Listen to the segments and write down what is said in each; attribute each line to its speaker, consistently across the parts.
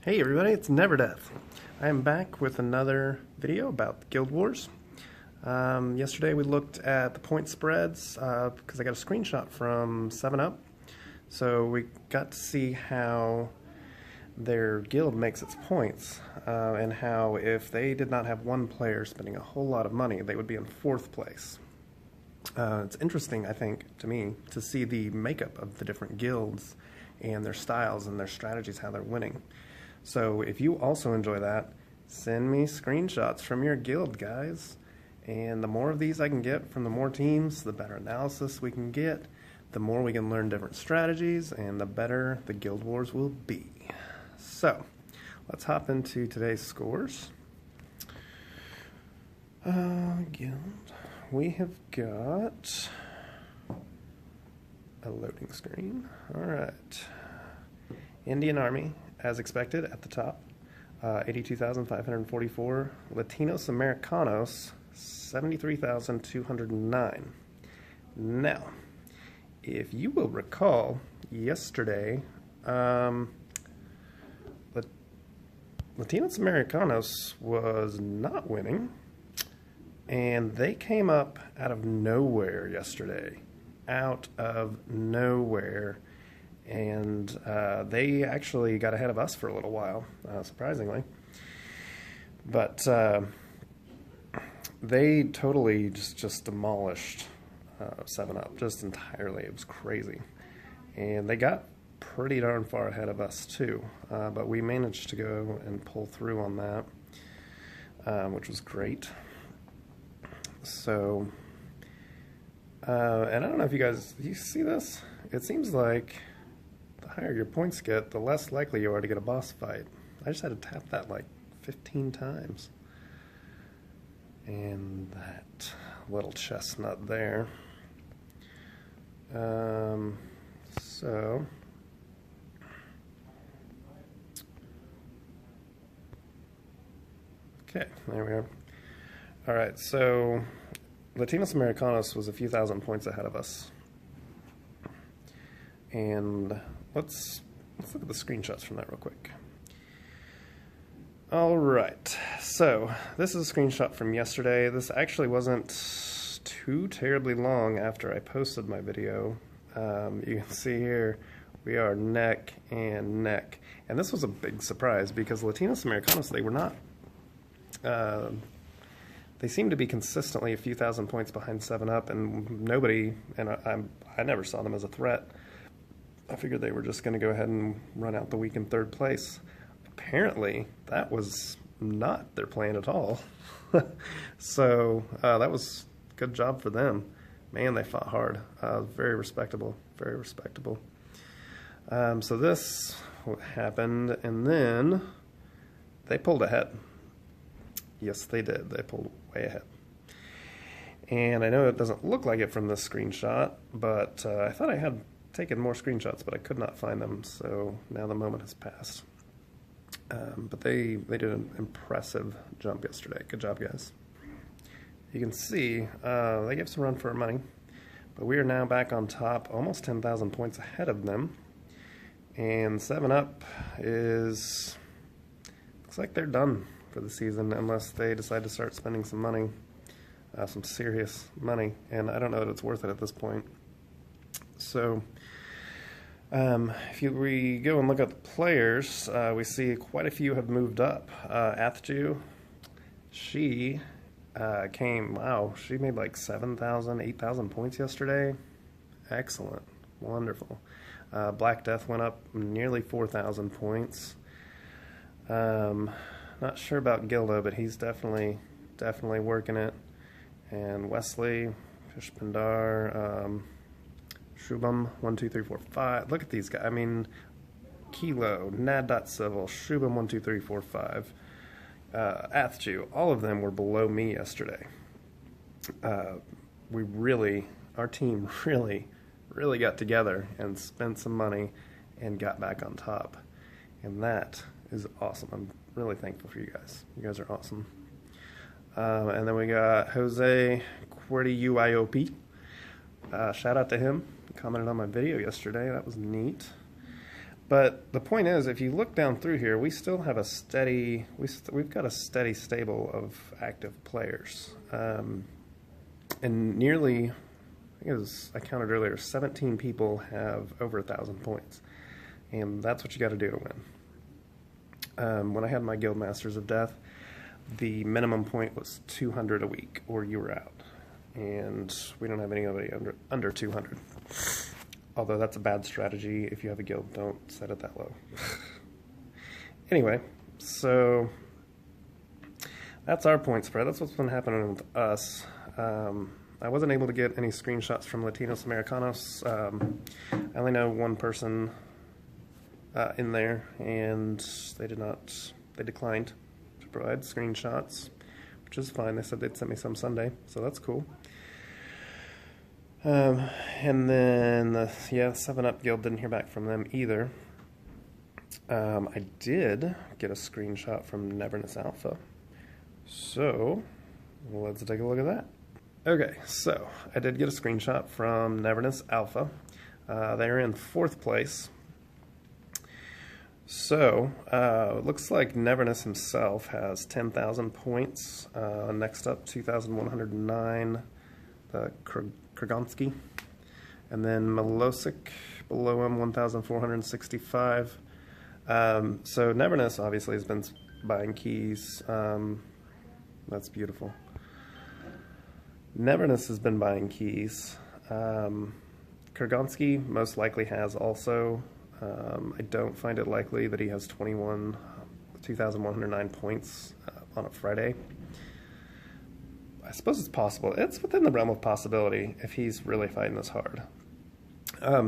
Speaker 1: Hey everybody, it's NeverDeath. I am back with another video about Guild Wars. Yesterday we looked at the point spreads because I got a screenshot from 7-Up. So we got to see how their guild makes its points and how if they did not have one player spending a whole lot of money, they would be in 4th place. It's interesting, I think, to me, to see the makeup of the different guilds and their styles and their strategies, how they're winning. So if you also enjoy that, send me screenshots from your guild, guys. And the more of these I can get from the more teams, the better analysis we can get, the more we can learn different strategies, and the better the Guild Wars will be. So, let's hop into today's scores. Guild. We have got a loading screen. Alright. Indian Army, as expected, at the top, 82,544. Latinos Americanos, 73,209. Now, if you will recall, yesterday, Latinos Americanos was not winning, and they came up out of nowhere yesterday. Out of nowhere. And they actually got ahead of us for a little while, surprisingly. But they totally just demolished 7-Up, just entirely. It was crazy. And they got pretty darn far ahead of us, too. But we managed to go and pull through on that, which was great. So, and I don't know if you guys, do you see this? It seems like the higher your points get, the less likely you are to get a boss fight. I just had to tap that like 15 times. And that little chestnut there. So okay, there we are. Alright, so Latinos Americanos was a few thousand points ahead of us. And let's look at the screenshots from that real quick. Alright, so this is a screenshot from yesterday. This actually wasn't too terribly long after I posted my video. You can see here we are neck and neck. And this was a big surprise because Latinos Americanos, they were not... they seem to be consistently a few thousand points behind 7-Up, and nobody, and I never saw them as a threat. I figured they were just going to go ahead and run out the week in 3rd place. Apparently, that was not their plan at all. So, that was a good job for them. Man, they fought hard. Very respectable. Very respectable. So this happened, and then they pulled ahead. Yes, they did. They pulled way ahead. And I know it doesn't look like it from this screenshot, but I thought I had taken more screenshots, but I could not find them, so now the moment has passed. But they did an impressive jump yesterday. Good job, guys. You can see they gave some run for our money, but we are now back on top, almost 10,000 points ahead of them. And 7-Up is, looks like they're done for the season unless they decide to start spending some money, some serious money, and I don't know that it's worth it at this point. So if we go and look at the players, we see quite a few have moved up. EHW, she came, wow, she made like 7,000, 8,000 points yesterday. Excellent. Wonderful. Black Death went up nearly 4,000 points. Not sure about Gildo, but he's definitely working it. And Wesley, Fishpindar, Shubham, 1, 2, 3, 4, 5. Look at these guys. I mean, Kilo, Nad.Civil, Shubham, 1, 2, 3, 4, 5. Athju, all of them were below me yesterday. Our team really got together and spent some money and got back on top. And that is awesome. I'm really thankful for you guys. You guys are awesome. And then we got Jose Querdy UIOP. Shout out to him. He commented on my video yesterday. That was neat. But the point is, if you look down through here, we still have a steady, we've got a steady stable of active players. And nearly, I think it was, I counted earlier, 17 people have over 1,000 points. And that's what you got to do to win. When I had my Guild Masters of Death, the minimum point was 200 a week, or you were out. And we don't have anybody under 200. Although that's a bad strategy. If you have a guild, don't set it that low. Anyway, so that's our point spread. That's what's been happening with us. I wasn't able to get any screenshots from Latinos Americanos. I only know one person in there, and they declined to provide screenshots, which is fine. They said they'd send me some Sunday, so that's cool. And then, the 7-Up Guild, didn't hear back from them either. I did get a screenshot from Neverness Alpha, so let's take a look at that. Okay, so I did get a screenshot from Neverness Alpha. They're in 4th place. So, it looks like Neverness himself has 10,000 points. Next up, 2,109, Kragonski. And then Milosic below him, 1,465. So Neverness obviously has been buying keys. That's beautiful. Neverness has been buying keys. Kragonski most likely has also. I don't find it likely that he has 2,109 points on a Friday. I suppose it's possible. It's within the realm of possibility if he's really fighting this hard.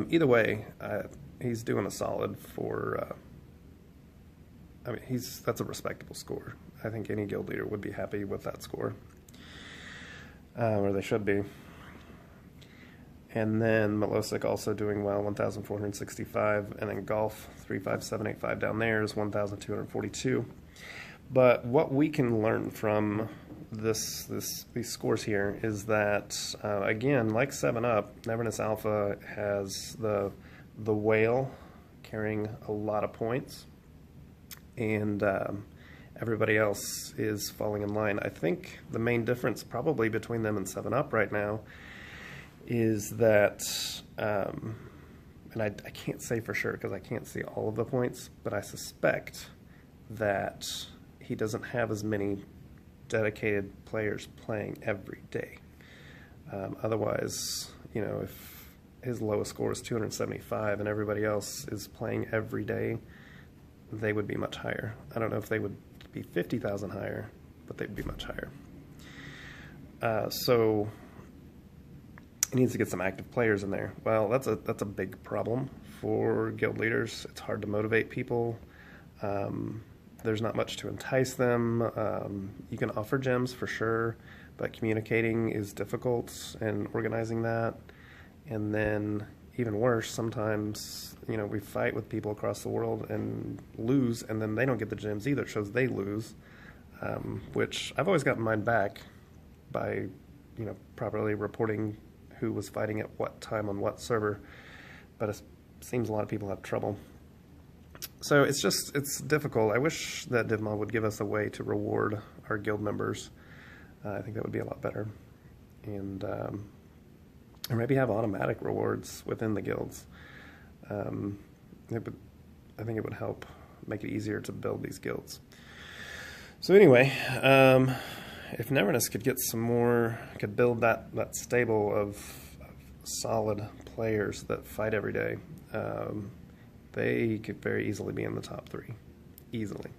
Speaker 1: Either way, he's doing a solid for... I mean, that's a respectable score. I think any guild leader would be happy with that score. Or they should be. And then Milosic also doing well, 1,465. And then Golf, 35785 down there is 1,242. But what we can learn from these scores here is that, again, like 7-Up, Neverness Alpha has the whale carrying a lot of points. And everybody else is falling in line. I think the main difference probably between them and 7-Up right now is that, and I can't say for sure because I can't see all of the points, but I suspect that he doesn't have as many dedicated players playing every day. Otherwise, you know, if his lowest score is 275 and everybody else is playing every day, they would be much higher. I don't know if they would be 50,000 higher, but they'd be much higher. So he needs to get some active players in there. Well, that's a big problem for guild leaders. It's hard to motivate people. There's not much to entice them. You can offer gems for sure, but communicating is difficult and organizing that. And then even worse, sometimes, you know, we fight with people across the world and lose, and then they don't get the gems either. It shows they lose, which I've always gotten mine back by, you know, properly reporting who was fighting at what time on what server, but it seems a lot of people have trouble. So it's difficult. I wish that DivMod would give us a way to reward our guild members. I think that would be a lot better. And or maybe have automatic rewards within the guilds. I think it would help make it easier to build these guilds. So anyway, if Neverness could get some more, could build that stable of solid players that fight every day, they could very easily be in the top 3. Easily.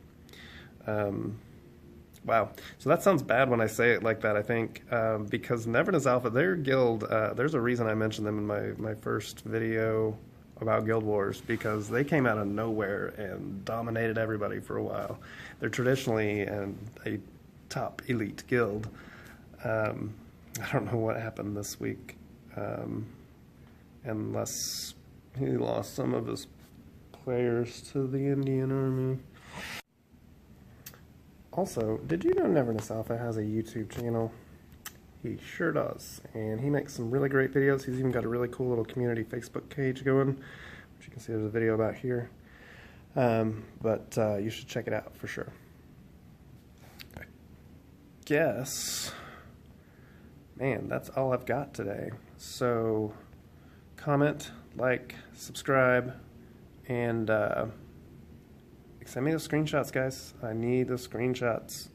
Speaker 1: Wow. So that sounds bad when I say it like that, I think, because Neverness Alpha, their guild, there's a reason I mentioned them in my first video about Guild Wars, because they came out of nowhere and dominated everybody for a while. They're traditionally a top elite guild. I don't know what happened this week, unless he lost some of his players to the Indian Army. Also, did you know Neverness Alpha has a YouTube channel? He sure does, and he makes some really great videos. He's even got a really cool little community Facebook page going, which you can see there's a video about here. But you should check it out for sure. I guess, man, that's all I've got today. So comment, like, subscribe, and send me those screenshots, guys. I need those screenshots.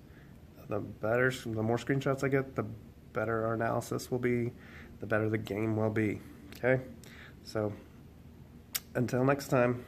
Speaker 1: The more screenshots I get, the better our analysis will be, the better the game will be. Okay? So, until next time.